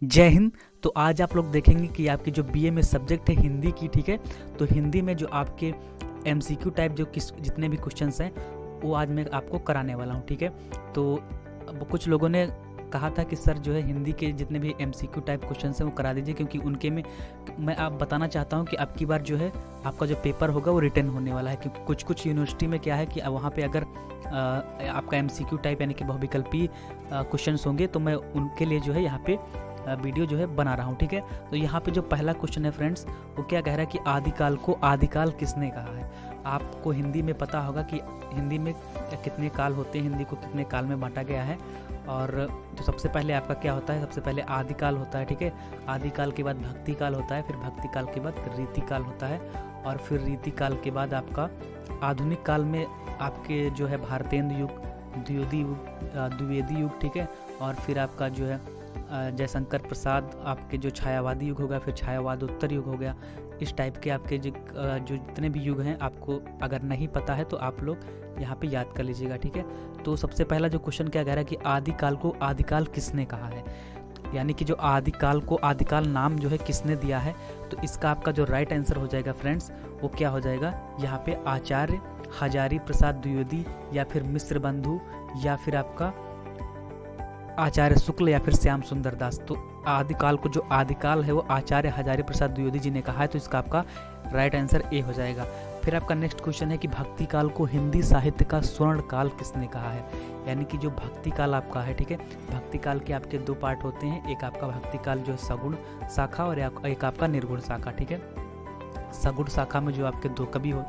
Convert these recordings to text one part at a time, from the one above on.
जय हिंद। तो आज आप लोग देखेंगे कि आपकी जो बीए में सब्जेक्ट है हिंदी की, ठीक है। तो हिंदी में जो आपके एमसीक्यू टाइप जितने भी क्वेश्चंस हैं वो आज मैं आपको कराने वाला हूँ, ठीक है। तो अब कुछ लोगों ने कहा था कि सर जो है हिंदी के जितने भी एमसीक्यू टाइप क्वेश्चंस हैं वो करा दीजिए, क्योंकि उनके में मैं आप बताना चाहता हूँ कि अब की बार जो है आपका जो पेपर होगा वो रिटर्न होने वाला है। क्योंकि कुछ कुछ यूनिवर्सिटी में क्या है कि वहाँ पे अगर आपका एमसीक्यू टाइप यानी कि बहुविकल्पी क्वेश्चंस होंगे तो मैं उनके लिए जो है यहाँ पे वीडियो जो है बना रहा हूँ, ठीक है। तो यहाँ पे जो पहला क्वेश्चन है फ्रेंड्स, वो क्या कह रहा है कि आदिकाल को आदिकाल किसने कहा है। आपको हिंदी में पता होगा कि हिंदी में कितने काल होते हैं, हिंदी को कितने काल में बांटा गया है। और तो सबसे पहले आपका क्या होता है, सबसे पहले आदिकाल होता है, ठीक है। आदिकाल के बाद भक्ति काल होता है, फिर भक्ति काल के बाद रीति काल होता है, और फिर रीति काल के बाद आपका आधुनिक काल में आपके जो है भारतेंदु युग, द्विवेदी युग, ठीक है। और फिर आपका जो है जयशंकर प्रसाद आपके जो छायावादी युग होगा, फिर छायावादोत्तर युग हो गया। इस टाइप के आपके जो जितने भी युग हैं, आपको अगर नहीं पता है तो आप लोग यहाँ पे याद कर लीजिएगा, ठीक है। तो सबसे पहला जो क्वेश्चन क्या कह रहा है कि आदिकाल को आदिकाल किसने कहा है, यानी कि जो आदिकाल को आदिकाल नाम जो है किसने दिया है। तो इसका आपका जो राइट आंसर हो जाएगा फ्रेंड्स, वो क्या हो जाएगा, यहाँ पे आचार्य हजारी प्रसाद द्विवेदी, या फिर मिश्र बंधु, या फिर आपका आचार्य शुक्ल, या फिर श्याम सुंदर दास। तो आदिकाल को जो आदिकाल है वो आचार्य हजारी प्रसाद द्विवेदी जी ने कहा है, तो इसका आपका राइट आंसर ए हो जाएगा। फिर आपका नेक्स्ट क्वेश्चन है कि भक्ति काल को हिंदी साहित्य का स्वर्ण काल किसने कहा है, यानी कि जो भक्ति काल आपका है, ठीक है। भक्ति काल के आपके दो पार्ट होते हैं, एक आपका भक्ति काल जो है सगुण शाखा, और एक आपका निर्गुण शाखा, ठीक है। सगुण शाखा में जो आपके दो कवि हो,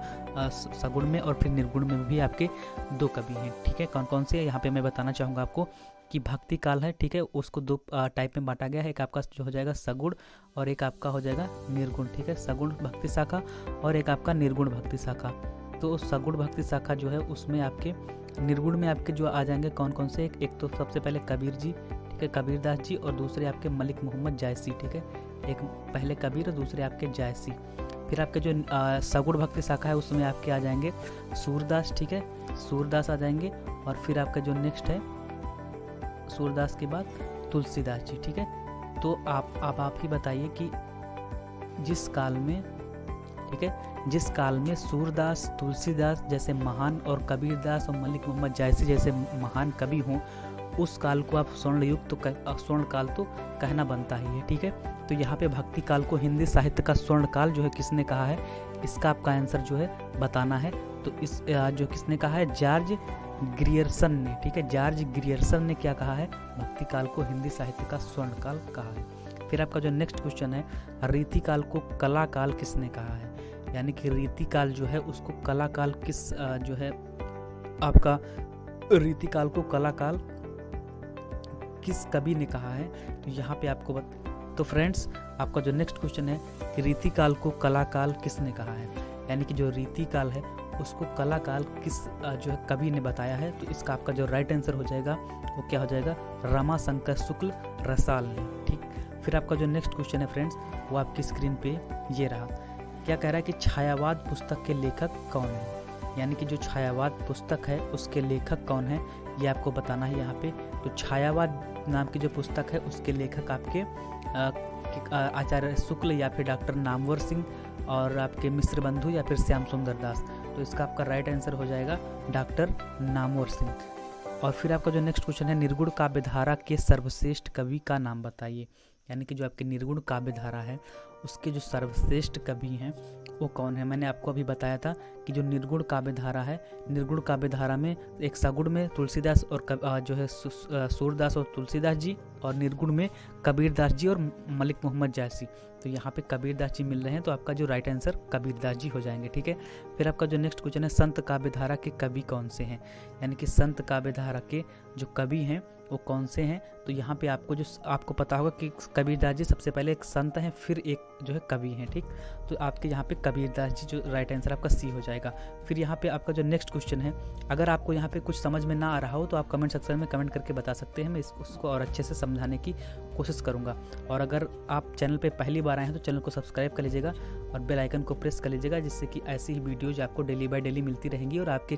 सगुण में और फिर निर्गुण में भी आपके दो कवि हैं, ठीक है। कौन कौन से यहाँ पे मैं बताना चाहूँगा आपको कि भक्ति काल है, ठीक है, उसको दो टाइप में बांटा गया है। एक आपका जो हो जाएगा सगुण, और एक आपका हो जाएगा निर्गुण, ठीक है। सगुण भक्ति शाखा और एक आपका निर्गुण भक्ति शाखा। तो सगुण भक्ति शाखा जो है उसमें आपके निर्गुण में आपके जो आ जाएंगे कौन कौन से, एक तो सबसे पहले कबीर जी, ठीक है, कबीरदास जी, और दूसरे आपके मलिक मोहम्मद जायसी, ठीक है। एक पहले कबीर और दूसरे आपके जायसी। फिर आपके जो सगुण भक्ति शाखा है उसमें आपके आ जाएंगे सूरदास, ठीक है, सूरदास आ जाएंगे। और फिर आपका जो नेक्स्ट है सूरदास के बाद तुलसीदास जी, ठीक है। तो आप ही बताइए कि जिस काल में, ठीक है, जिस काल में सूरदास तुलसीदास जैसे महान और कबीरदास और मलिक मोहम्मद जायसी जैसे महान कवि हों, उस काल को आप स्वर्ण युग तो स्वर्ण काल तो कहना बनता ही है, ठीक है। तो यहाँ पे भक्ति काल को हिंदी साहित्य का स्वर्ण काल जो है किसने कहा है, इसका आपका आंसर जो है बताना है। तो इस जो किसने कहा है, जॉर्ज ग्रियर्सन ने, ठीक है। जॉर्ज ग्रियर्सन ने क्या कहा है, भक्ति काल को हिंदी साहित्य का स्वर्ण काल कहा है। फिर आपका जो नेक्स्ट क्वेश्चन है, रीति काल को कला काल किसने कहा है, यानी कि रीति काल जो है उसको कला काल किस जो है आपका रीति काल को कला काल किस कवि ने कहा है। तो यहाँ पे आपको तो फ्रेंड्स आपका जो नेक्स्ट क्वेश्चन है कि रीति काल को कला काल किसने कहा है, यानी कि जो रीति काल है उसको कला काल किस जो है कवि ने बताया है। तो इसका आपका जो राइट आंसर हो जाएगा वो क्या हो जाएगा, रमाशंकर शुक्ल रसाल ने, ठीक। फिर आपका जो नेक्स्ट क्वेश्चन है फ्रेंड्स, वो आपकी स्क्रीन पे ये रहा। क्या कह रहा है कि छायावाद पुस्तक के लेखक कौन है, यानी कि जो छायावाद पुस्तक है उसके लेखक कौन है, ये आपको बताना है यहाँ पे। तो छायावाद नाम की जो पुस्तक है उसके लेखक आपके आचार्य शुक्ल, या फिर डॉक्टर नामवर सिंह, और आपके मिश्र बंधु, या फिर श्याम सुंदर दास। तो इसका आपका राइट आंसर हो जाएगा डॉक्टर नामवर सिंह। और फिर आपका जो नेक्स्ट क्वेश्चन है, निर्गुण काव्यधारा के सर्वश्रेष्ठ कवि का नाम बताइए, यानी कि जो आपकी निर्गुण काव्यधारा है उसके जो सर्वश्रेष्ठ कवि हैं वो कौन है। मैंने आपको अभी बताया था कि जो निर्गुण काव्यधारा है, निर्गुण काव्यधारा में एक सगुण में तुलसीदास और जो है सूरदास और तुलसीदास जी, और निर्गुण में कबीरदास जी और मलिक मोहम्मद जायसी। तो यहाँ पे कबीरदास जी मिल रहे हैं, तो आपका जो राइट आंसर कबीरदास जी हो जाएंगे, ठीक है। फिर आपका जो नेक्स्ट क्वेश्चन है, संत काव्यधारा के कवि कौन से हैं, यानी कि संत काव्यधारा के जो कवि हैं वो कौन से हैं। तो यहाँ पे आपको पता होगा कि कबीरदास जी सबसे पहले एक संत हैं, फिर एक जो है कवि हैं, ठीक। तो आपके यहाँ पे कबीरदास जी जो राइट आंसर आपका सी हो जाएगा। फिर यहाँ पे आपका जो नेक्स्ट क्वेश्चन है, अगर आपको यहाँ पे कुछ समझ में ना आ रहा हो तो आप कमेंट सेक्शन में कमेंट करके बता सकते हैं, मैं उसको और अच्छे से समझाने की कोशिश करूँगा। और अगर आप चैनल पे पहली बार आए हैं तो चैनल को सब्सक्राइब कर लीजिएगा और बेल आइकन को प्रेस कर लीजिएगा, जिससे कि ऐसी ही वीडियोज आपको डेली बाय डेली मिलती रहेंगी और आपके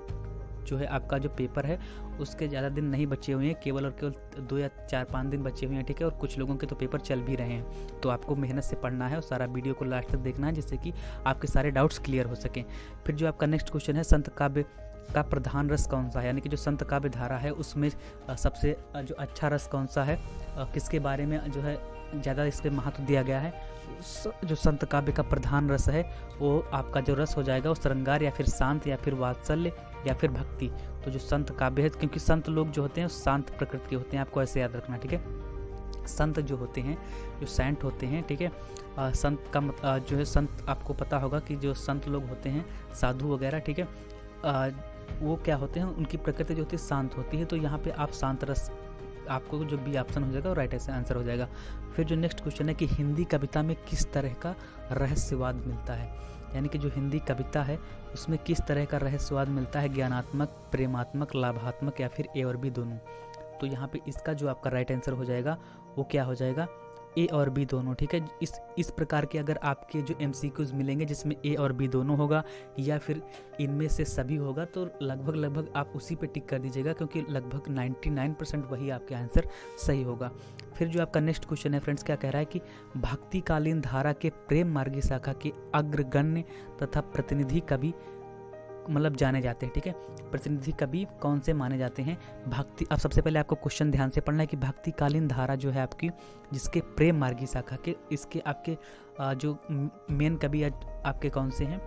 जो है आपका जो पेपर है उसके ज़्यादा दिन नहीं बचे हुए हैं, केवल और केवल 2 या 4-5 दिन बचे हुए हैं, ठीक है। और कुछ लोगों के तो पेपर चल भी रहे हैं। तो आपको मेहनत से पढ़ना है और सारा वीडियो को लास्ट तक देखना है, जिससे कि आपके सारे डाउट्स क्लियर हो सकें। फिर जो आपका नेक्स्ट क्वेश्चन है, संत काव्य का प्रधान रस कौन सा है, यानी कि जो संत काव्य धारा है उसमें सबसे जो अच्छा रस कौन सा है, किसके बारे में जो है ज़्यादा इस पर महत्व दिया गया है। जो संत काव्य का प्रधान रस है वो आपका जो रस हो जाएगा वो श्रृंगार या फिर शांत या फिर वात्सल्य या फिर भक्ति। तो जो संत काव्य है, क्योंकि संत लोग जो होते हैं शांत प्रकृति के होते हैं, आपको ऐसे याद रखना, ठीक है। संत जो होते हैं, जो सेंट होते हैं, ठीक है, संत का जो है संत, आपको पता होगा कि जो संत लोग होते हैं, साधु वगैरह, ठीक है, वो क्या होते हैं, उनकी प्रकृति जो होती है शांत होती है। तो यहाँ पे आप शांत रस, आपको जो बी ऑप्शन हो जाएगा वो राइट आंसर हो जाएगा। फिर जो नेक्स्ट क्वेश्चन है कि हिंदी कविता में किस तरह का रहस्यवाद मिलता है, यानी कि जो हिंदी कविता है उसमें किस तरह का रहस्यवाद मिलता है, ज्ञानात्मक, प्रेमात्मक, लाभात्मक या फिर ए और बी दोनों। तो यहाँ पे इसका जो आपका राइट आंसर हो जाएगा वो क्या हो जाएगा, ए और बी दोनों, ठीक है। इस प्रकार के अगर आपके जो MCQs मिलेंगे जिसमें ए और बी दोनों होगा या फिर इनमें से सभी होगा, तो लगभग आप उसी पे टिक कर दीजिएगा, क्योंकि लगभग 99% वही आपके आंसर सही होगा। फिर जो आपका नेक्स्ट क्वेश्चन है फ्रेंड्स, क्या कह रहा है कि भक्तिकालीन धारा के प्रेम मार्गी शाखा के अग्रगण्य तथा प्रतिनिधि कवि मतलब जाने जाते हैं, ठीक है। प्रतिनिधि कवि कौन से माने जाते हैं भक्ति। अब सबसे पहले आपको क्वेश्चन ध्यान से पढ़ना है कि भक्तिकालीन धारा जो है आपकी, जिसके प्रेम मार्गी शाखा के, इसके आपके जो मेन कवि आपके कौन से हैं,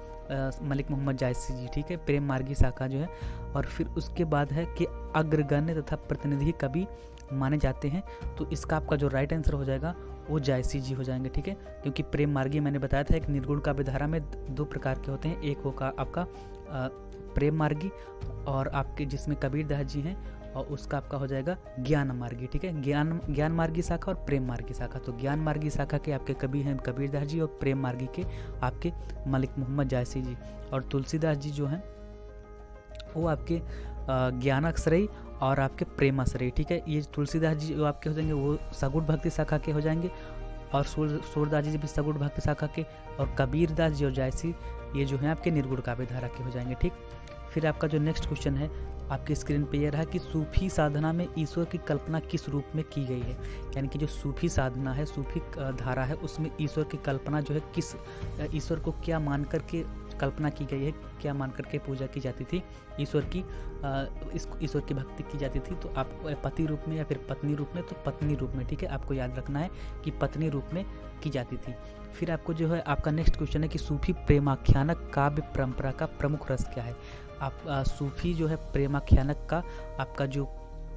मलिक मोहम्मद जायसी जी, ठीक है, प्रेम मार्गी शाखा जो है। और फिर उसके बाद है कि अग्रगण्य तथा प्रतिनिधि कवि माने जाते हैं। तो इसका आपका जो राइट आंसर हो जाएगा वो जायसी जी हो जाएंगे, ठीक है। क्योंकि प्रेम मार्गी मैंने बताया था एक निर्गुण काव्य धारा में 2 प्रकार के होते हैं, एक होगा आपका प्रेम मार्गी और आपके जिसमें कबीरदास जी हैं, और उसका आपका हो जाएगा ज्ञान मार्गी, ठीक है। ज्ञान मार्गी शाखा और प्रेम मार्गी शाखा। तो ज्ञान मार्गी शाखा के आपके कवि हैं कबीरदास जी और प्रेम मार्गी के आपके मलिक मोहम्मद जायसी जी। और तुलसीदास जी जो हैं वो आपके ज्ञानाश्रयी और आपके प्रेमाश्रयी, ठीक है। ये तुलसीदास जी जो आपके हो जाएंगे वो सगुण भक्ति शाखा के हो जाएंगे, और सूरदास जी भी सगुण भक्ति शाखा के, और कबीरदास जी और जायसी ये जो है आपके निर्गुण काव्य धारा के हो जाएंगे, ठीक। फिर आपका जो नेक्स्ट क्वेश्चन है आपकी स्क्रीन पे ये रहा कि सूफी साधना में ईश्वर की कल्पना किस रूप में की गई है, यानी कि जो सूफी साधना है, सूफी धारा है, उसमें ईश्वर की कल्पना जो है किस, ईश्वर को क्या मान कर के कल्पना की गई है, क्या मान करके पूजा की जाती थी ईश्वर की, ईश्वर की भक्ति की जाती थी। तो आप पति रूप में या फिर पत्नी रूप में, तो पत्नी रूप में, ठीक है, आपको याद रखना है कि पत्नी रूप में की जाती थी। फिर आपको जो है आपका नेक्स्ट क्वेश्चन है कि सूफी प्रेमाख्यानक काव्य परंपरा का प्रमुख रस क्या है। आप सूफी जो है प्रेमाख्यानक का आपका जो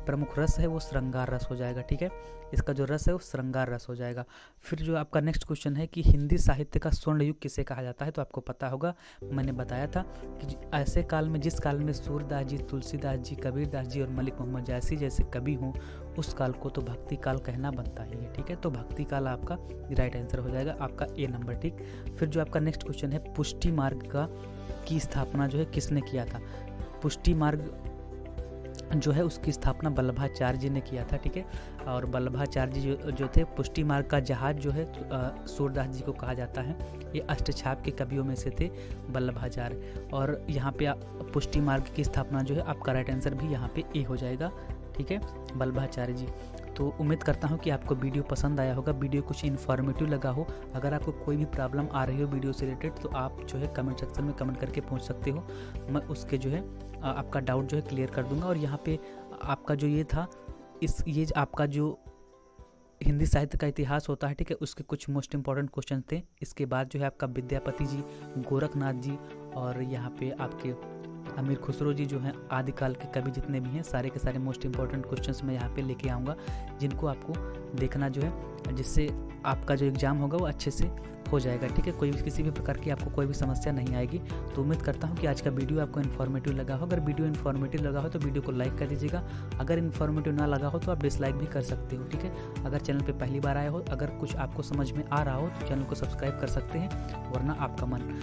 प्रमुख रस है वो श्रृंगार रस हो जाएगा, ठीक है। इसका जो रस है वो श्रृंगार रस हो जाएगा। फिर जो आपका नेक्स्ट क्वेश्चन है कि हिंदी साहित्य का स्वर्ण युग किसे कहा जाता है, तो आपको पता होगा, मैंने बताया था कि ऐसे काल में, जिस काल में सूरदास जी, तुलसीदास जी, कबीरदास जी और मलिक मोहम्मद जायसी जैसे कवि हों, उस काल को तो भक्ति काल कहना बनता ही है, ठीक है। तो भक्ति काल आपका राइट आंसर हो जाएगा, आपका ए नंबर, ठीक। फिर जो आपका नेक्स्ट क्वेश्चन है पुष्टि मार्ग की स्थापना जो है किसने किया था। पुष्टि मार्ग जो है उसकी स्थापना वल्लभाचार्य जी ने किया था, ठीक है। और वल्लभाचार्य जी जो थे, पुष्टि मार्ग का जहाज जो है सूरदास जी को कहा जाता है। ये अष्टछाप के कवियों में से थे वल्लभाचार्य। और यहाँ पे पुष्टि मार्ग की स्थापना जो है आपका राइट आंसर भी यहाँ पे ए हो जाएगा, ठीक है, वल्लभाचार्य जी। तो उम्मीद करता हूँ कि आपको वीडियो पसंद आया होगा, वीडियो कुछ इन्फॉर्मेटिव लगा हो। अगर आपको कोई भी प्रॉब्लम आ रही हो वीडियो से रिलेटेड तो आप जो है कमेंट सेक्शन में कमेंट करके पूछ सकते हो, मैं उसके जो है आपका डाउट जो है क्लियर कर दूंगा। और यहाँ पे आपका जो ये था, ये आपका जो हिंदी साहित्य का इतिहास होता है, ठीक है, उसके कुछ मोस्ट इंपॉर्टेंट क्वेश्चन थे। इसके बाद जो है आपका विद्यापति जी, गोरखनाथ जी और यहाँ पे आपके अमीर खुसरो जी जो हैं, आदिकाल के कवि जितने भी हैं, सारे के सारे मोस्ट इंपॉर्टेंट क्वेश्चंस मैं यहाँ पे लेके आऊँगा, जिनको आपको देखना जो है, जिससे आपका जो एग्ज़ाम होगा वो अच्छे से हो जाएगा, ठीक है। कोई भी किसी भी प्रकार की आपको कोई भी समस्या नहीं आएगी। तो उम्मीद करता हूँ कि आज का वीडियो आपको इन्फॉर्मेटिव लगा हो। अगर वीडियो इन्फॉर्मेटिव लगा हो तो वीडियो को लाइक कर दीजिएगा। अगर इन्फॉर्मेटिव ना लगा हो तो आप डिसलाइक भी कर सकते हो, ठीक है। अगर चैनल पे पहली बार आए हो, अगर कुछ आपको समझ में आ रहा हो तो चैनल को सब्सक्राइब कर सकते हैं, वरना आपका मन।